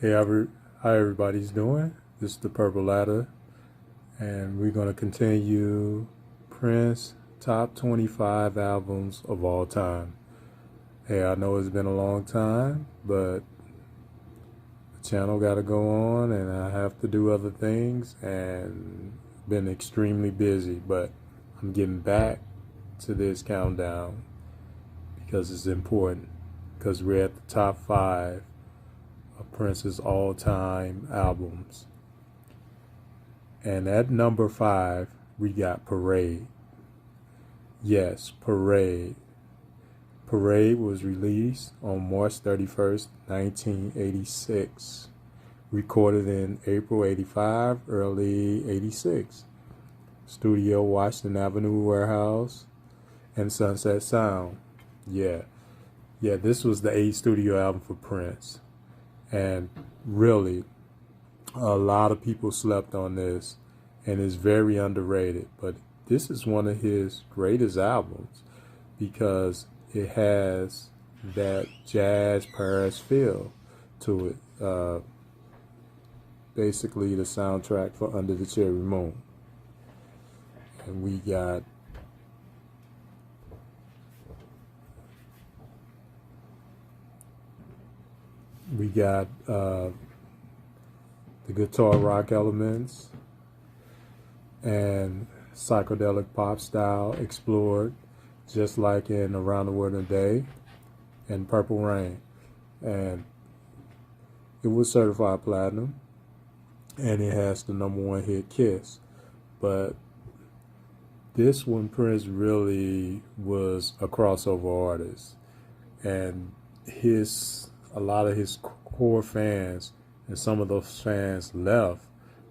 Hey, how everybody's doing? This is the Purple Ladder, and we're going to continue Prince top 25 albums of all time. Hey, I know it's been a long time, but the channel got to go on, and I have to do other things, and been extremely busy. But I'm getting back to this countdown because it's important. Because we're at the top 5 of Prince's all-time albums. And at number 5, we got Parade. Yes, Parade. Parade was released on March 31st, 1986. Recorded in April 85, early 86. Studio Washington Avenue Warehouse and Sunset Sound. Yeah, this was the 8th studio album for Prince. And really, a lot of people slept on this, and it's very underrated. But this is one of his greatest albums because it has that jazz Paris feel to it. Basically, the soundtrack for Under the Cherry Moon. And we got the guitar rock elements and psychedelic pop style explored, just like in Around the World in a Day and Purple Rain. And it was certified platinum, and it has the #1 hit Kiss. But this one, Prince really was a crossover artist, and a lot of his core fans, and some of those fans left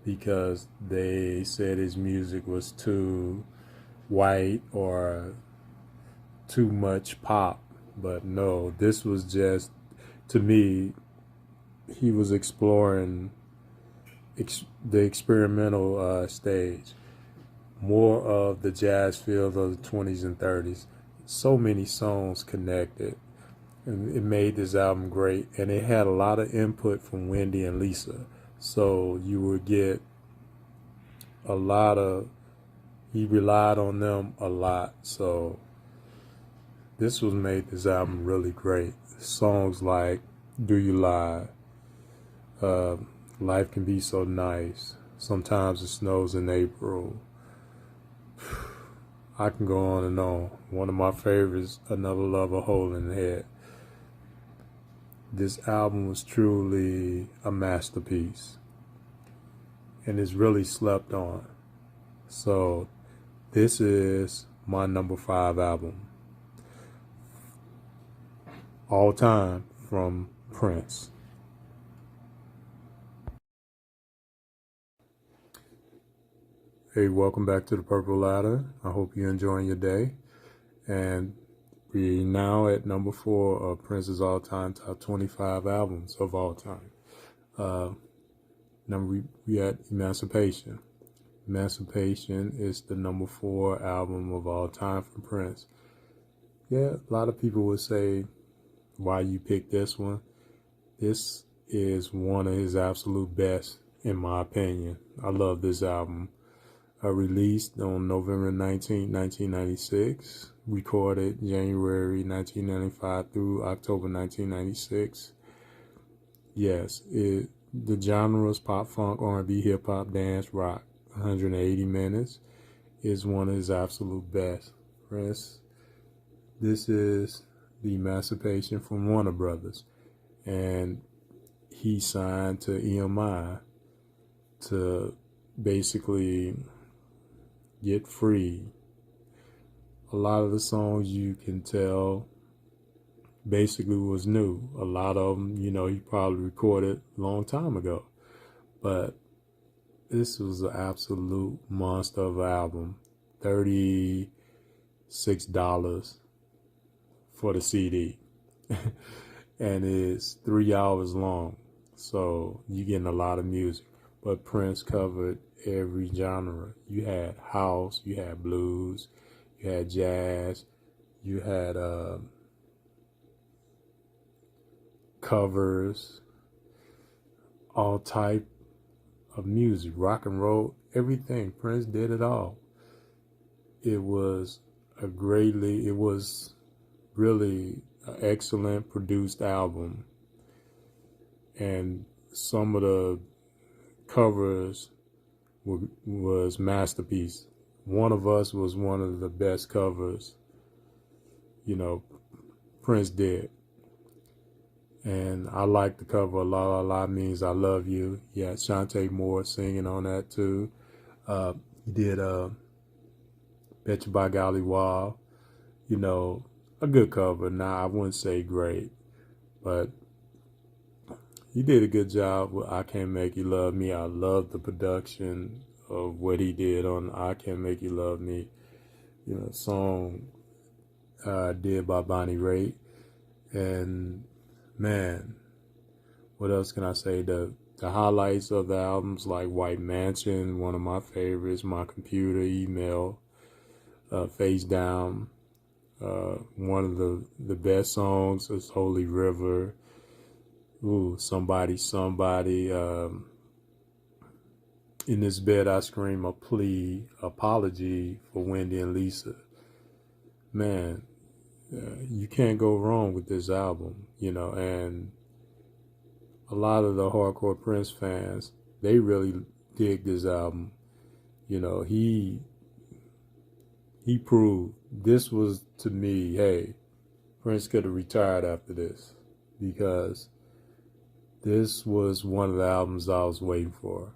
because they said his music was too white or too much pop. But no, this was just, to me, he was exploring the experimental stage, more of the jazz feel of the 20s and 30s. So many songs connected, and it made this album great. And it had a lot of input from Wendy and Lisa, so you would get he relied on them a lot. So this made this album really great. Songs like Do You Lie, Life Can Be So Nice, Sometimes It Snows in April. I can go on and on. One of my favorites, Another Love, A Hole in the Head. This album was truly a masterpiece, and it's really slept on. So this is my number 5 album all time from Prince. Hey, welcome back to the Purple Ladder. I hope you're enjoying your day. And we're now at number 4 of Prince's all-time top 25 albums of all time. We at Emancipation. Emancipation is the number 4 album of all time from Prince. Yeah, a lot of people would say, why you picked this one? This is one of his absolute best, in my opinion. I love this album. Released on November 19, 1996. Recorded January 1995 through October 1996. Yes, the genres pop, funk, R&B, hip-hop, dance, rock. 180 minutes is one of his absolute best. Prince, this is the Emancipation from Warner Brothers, and he signed to EMI to basically get free. A lot of the songs, you can tell, basically was new. A lot of them, he probably recorded a long time ago. But this was an absolute monster of an album. $36 for the CD. And it's 3 hours long. So you're getting a lot of music. But Prince covered every genre. You had house, you had blues, you had jazz, you had covers, all type of music, rock and roll, everything. Prince did it all. It was it was really an excellent produced album. And some of the covers was masterpiece. One of Us was one of the best covers, Prince did. And I like the cover La La La Means I Love You. Yeah, Shantae Moore singing on that too. He did Bet You by Golly Wow. A good cover. Now, I wouldn't say great, but he did a good job with I Can't Make You Love Me. I love the production of what he did on I Can't Make You Love Me. Song did by Bonnie Raitt. And man, what else can I say? The highlights of the albums, like White Mansion, one of my favorites, My Computer, Email, Face Down. One of the best songs is Holy River. Ooh, Somebody. In This Bed I Scream a Plea, Apology for Wendy and Lisa. Man, you can't go wrong with this album, and a lot of the hardcore Prince fans, they really dig this album. He proved this was, to me, hey, Prince could have retired after this, because this was one of the albums I was waiting for.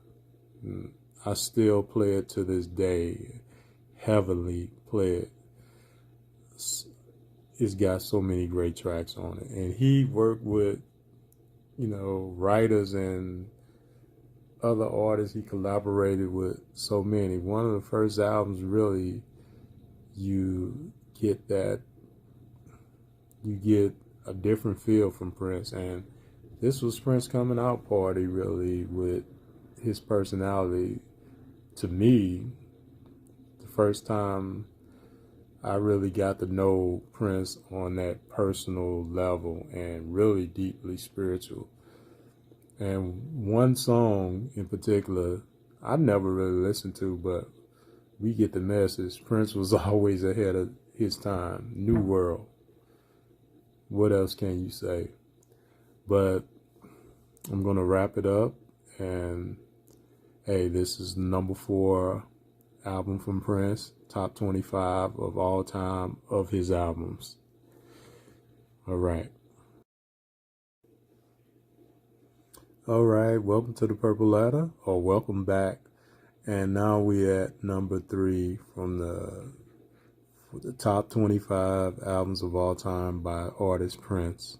I still play it to this day, heavily play it. It's got so many great tracks on it. And he worked with, writers and other artists. He collaborated with so many. One of the first albums, really, you get a different feel from Prince. And this was Prince coming out party, really, with his personality. To me, the first time I really got to know Prince on that personal level and really deeply spiritual. And one song in particular, I never really listened to, but we get the message. Prince was always ahead of his time. New World. What else can you say? But I'm going to wrap it up. And hey, this is number 4 album from Prince. Top 25 of all time of his albums. All right. All right. Welcome to the Purple Ladder, or welcome back. And now we're at number 3 from the top 25 albums of all time by artist Prince.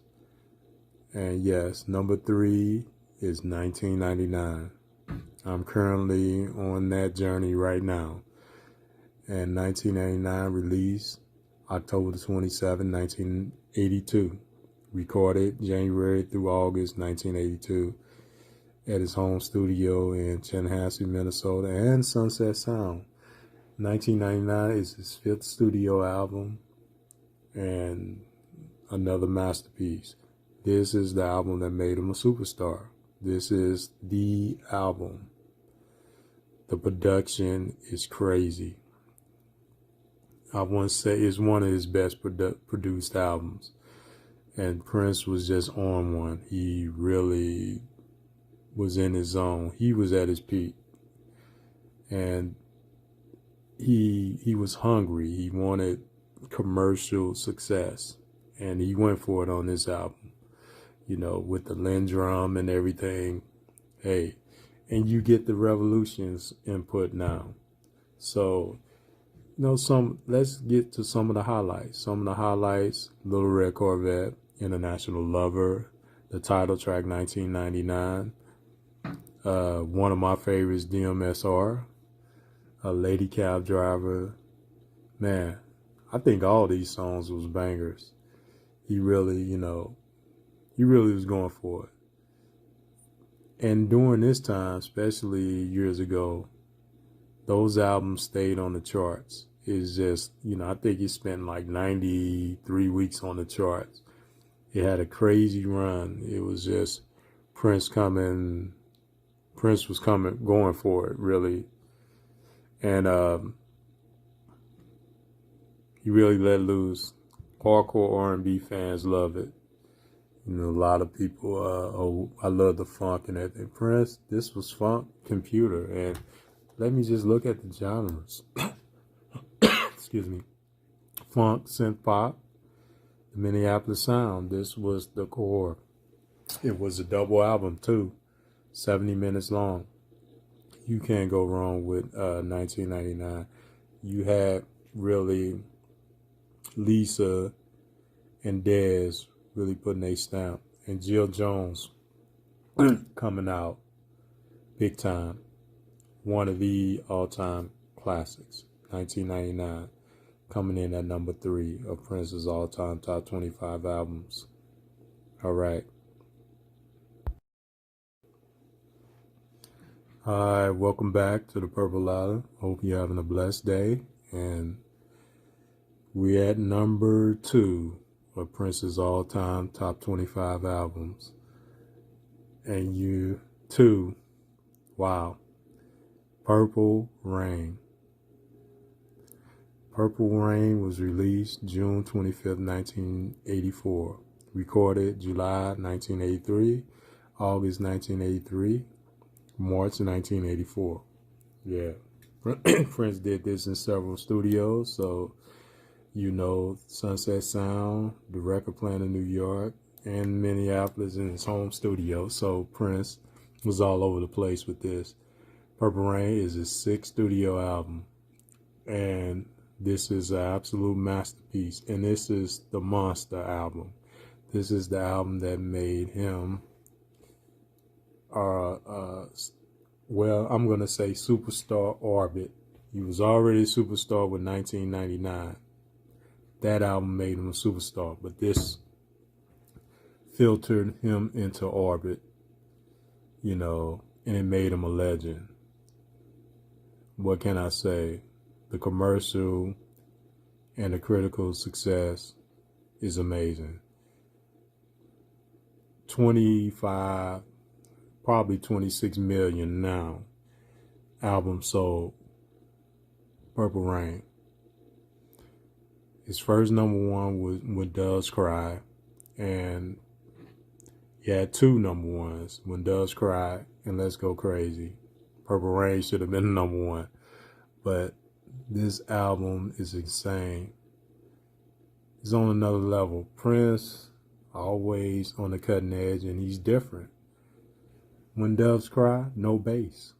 And yes, number 3 is 1999. I'm currently on that journey right now. And 1999 released October 27, 1982. Recorded January through August 1982 at his home studio in Chanhassen, Minnesota, and Sunset Sound. 1999 is his 5th studio album and another masterpiece. This is the album that made him a superstar. This is the album. The production is crazy. I want to say it's one of his best produced albums. And Prince was just on one. He really was in his zone. He was at his peak. And he was hungry. He wanted commercial success. And he went for it on this album. With the Lindrum and everything. Hey, and you get the Revolution's input now. So, let's get to some of the highlights. Some of the highlights: Little Red Corvette, International Lover, the title track 1999. One of my favorites, DMSR, a Lady Cab Driver. Man, I think all these songs was bangers. He really, he really was going for it. And during this time, especially years ago, those albums stayed on the charts. It's just, I think he spent like 93 weeks on the charts. It had a crazy run. It was just Prince coming Prince was going for it, really. And he really let loose. Hardcore R&B fans love it. You know, a lot of people, oh, I love the funk and everything. Prince, this was funk computer. And let me just look at the genres. Excuse me. Funk, synth pop, the Minneapolis sound. This was the core. It was a double album too, 70 minutes long. You can't go wrong with 1999. You had really Lisa and Dez really putting a stamp, and Jill Jones coming out big time. One of the all-time classics, 1999, coming in at number 3 of Prince's all-time top 25 albums. All right. All right, welcome back to the Purple Ladder. Hope you're having a blessed day. And we're at number 2 of Prince's all-time top 25 albums. And you, too, wow, Purple Rain. Purple Rain was released June 25th, 1984. Recorded July 1983, August 1983, March 1984. Yeah. Prince did this in several studios, so you know, Sunset Sound, the record plant in New York, and Minneapolis in his home studio. So Prince was all over the place with this. Purple Rain is his 6th studio album, and this is an absolute masterpiece. And this is the monster album. This is the album that made him, well, I'm going to say superstar orbit. He was already a superstar with 1999. That album made him a superstar, but this filtered him into orbit, you know, and it made him a legend. What can I say? The commercial and the critical success is amazing. 25, probably 26 million now albums sold. Purple Rain. His first number 1 was When Doves Cry, and he had 2 number 1s, When Doves Cry and Let's Go Crazy. Purple Rain should have been number 1, but this album is insane. It's on another level. Prince, always on the cutting edge, and he's different. When Doves Cry, no bass.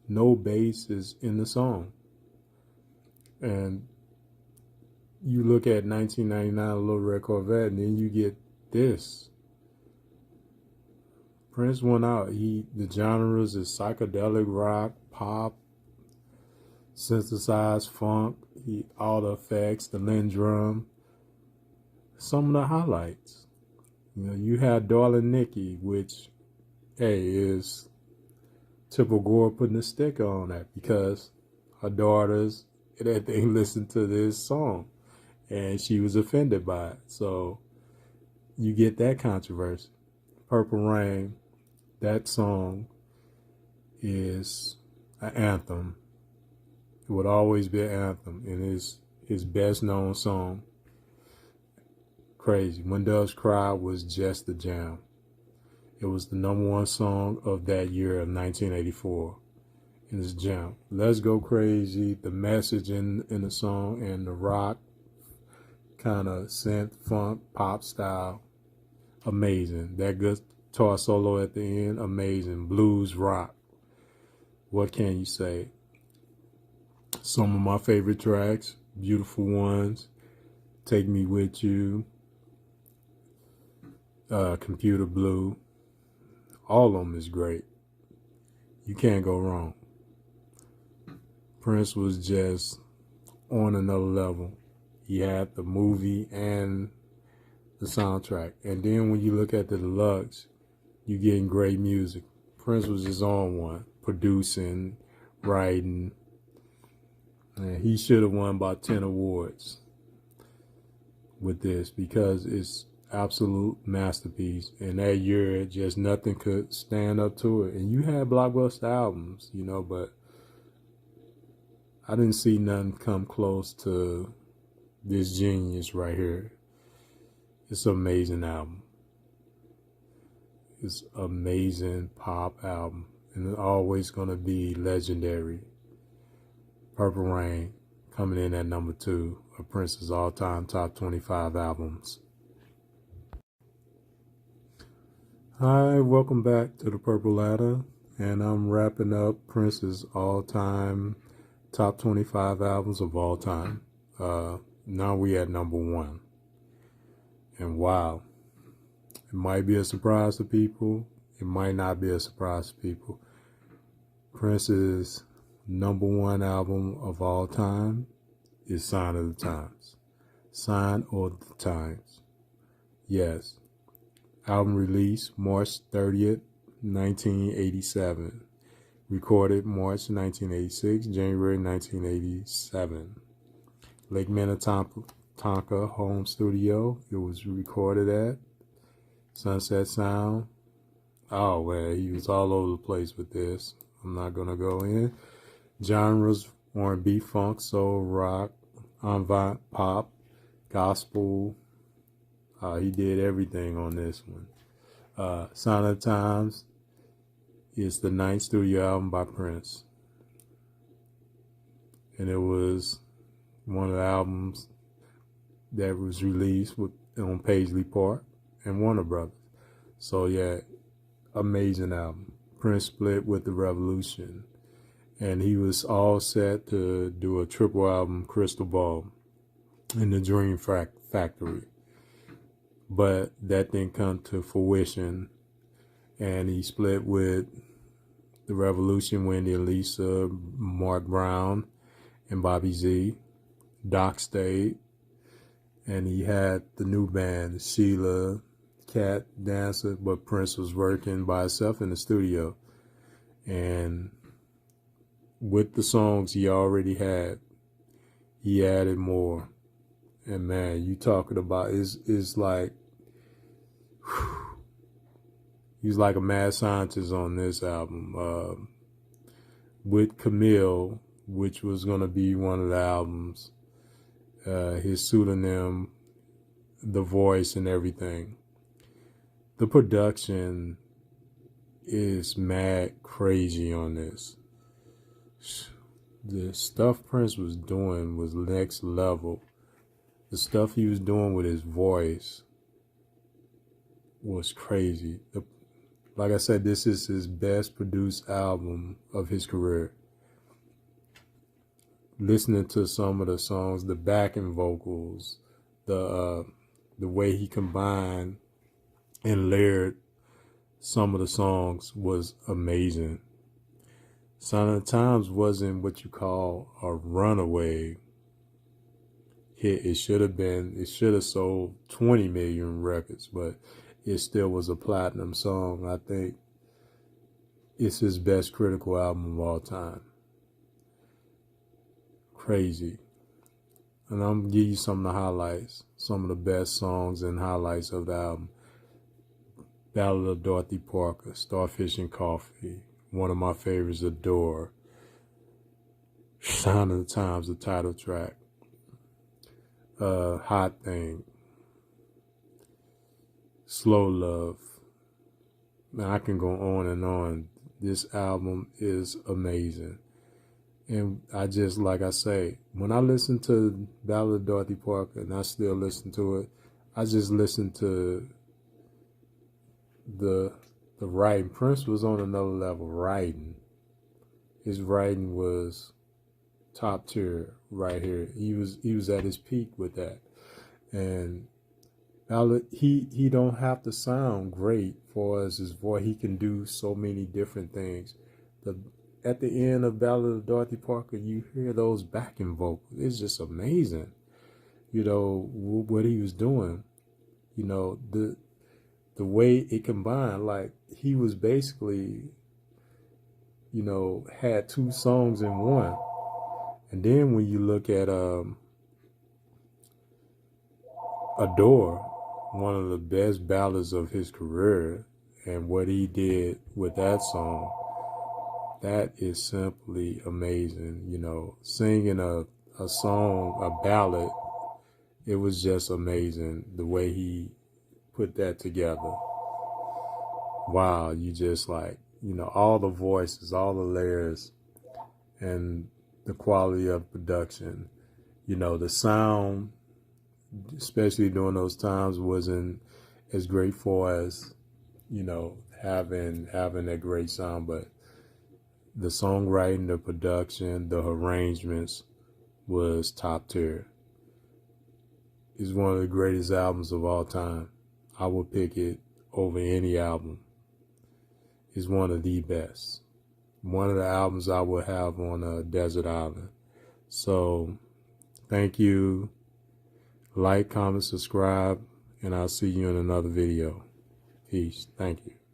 No bass is in the song. And you look at 1999, Little Red Corvette, and then you get this. Prince went out. The genres is psychedelic rock, pop, synthesized funk, all the effects, the Lindrum. Some of the highlights. You know, you had Darling Nikki, which, hey, is Tipple Gore putting a sticker on that because her daughters and everything listened to this song. And she was offended by it. So you get that controversy. Purple Rain, that song is an anthem. It would always be an anthem. And is his best known song. Crazy. When Doves Cry was just the jam. It was the number 1 song of that year of 1984. And it's jam. Let's Go Crazy, the message in the song, and the rock kind of synth, funk, pop style, amazing. That guitar solo at the end, amazing. Blues rock. What can you say? Some of my favorite tracks, Beautiful Ones, Take Me With You, Computer Blue. All of them is great. You can't go wrong. Prince was just on another level. He had the movie and the soundtrack. And then when you look at the deluxe, you're getting great music. Prince was his own one, producing, writing. And he should have won about 10 awards with this because it's absolute masterpiece. And that year, just nothing could stand up to it. And you had blockbuster albums, but I didn't see nothing come close to this genius right here. It's an amazing album. It's an amazing pop album. And it's always going to be legendary. Purple Rain coming in at number 2 of Prince's all-time top 25 albums. Hi, welcome back to the Purple Ladder, and I'm wrapping up Prince's all-time top 25 albums of all time. Now we at number 1. And wow, it might be a surprise to people. It might not be a surprise to people. Prince's number 1 album of all time is Sign of the Times. Sign of the Times. Yes. Album released March 30th, 1987. Recorded March 1986, January 1987. Lake Minnetonka home studio. It was recorded at Sunset Sound. Oh, well, he was all over the place with this. I'm not going to go in. Genres: R&B, funk, soul, rock, avant pop, gospel. He did everything on this one. Sign of the Times is the 9th studio album by Prince. And it was one of the albums that was released on Paisley Park and Warner Brothers. So yeah, amazing album. Prince split with The Revolution. And he was all set to do a triple album, Crystal Ball, in the Dream Factory. But that didn't come to fruition. And he split with The Revolution, Wendy and Lisa, Mark Brown, and Bobby Z. Doc stayed. And he had the new band, Sheila, Cat, Dancer, but Prince was working by himself in the studio. And with the songs he already had, he added more. And man, you talking about is like he's like a mad scientist on this album. With Camille, which was gonna be one of the albums, his pseudonym, the voice and everything. The production is mad crazy on this. The stuff Prince was doing was next level. The stuff he was doing with his voice was crazy. Like I said, this is his best produced album of his career. Listening to some of the songs, the backing vocals, the way he combined and layered some of the songs was amazing. Sign of the Times wasn't what you call a runaway hit. It should have sold 20 million records, but it still was a platinum song. I think it's his best critical album of all time. Crazy. And I'm going to give you some of the highlights, some of the best songs and highlights of the album. Ballad of Dorothy Parker, Starfish and Coffee, one of my favorites, Adore. Sign of the Times, the title track. Hot Thing. Slow Love. Man, I can go on and on. This album is amazing. And I just, like I say, when I listen to Ballad of Dorothy Parker, and I still listen to it, I just listen to the writing. Prince was on another level writing. His writing was top tier right here. He was at his peak with that. And he don't have to sound great for us. His voice, he can do so many different things. At the end of Ballad of Dorothy Parker, you hear those backing vocals. It's just amazing. What he was doing. The way it combined, like he was basically, had 2 songs in one. And then when you look at Adore, one of the best ballads of his career, and what he did with that song, that is simply amazing. You know, singing a song, a ballad, it was just amazing the way he put that together. Wow, you just like, you know, all the voices, all the layers, and the quality of production. You know, the sound, especially during those times, wasn't as great for us, you know, having that great sound, but the songwriting, the production, the arrangements was top tier. It's one of the greatest albums of all time. I would pick it over any album. It's one of the best. One of the albums I would have on a desert island. So thank you. Like, comment, subscribe, and I'll see you in another video. Peace. Thank you.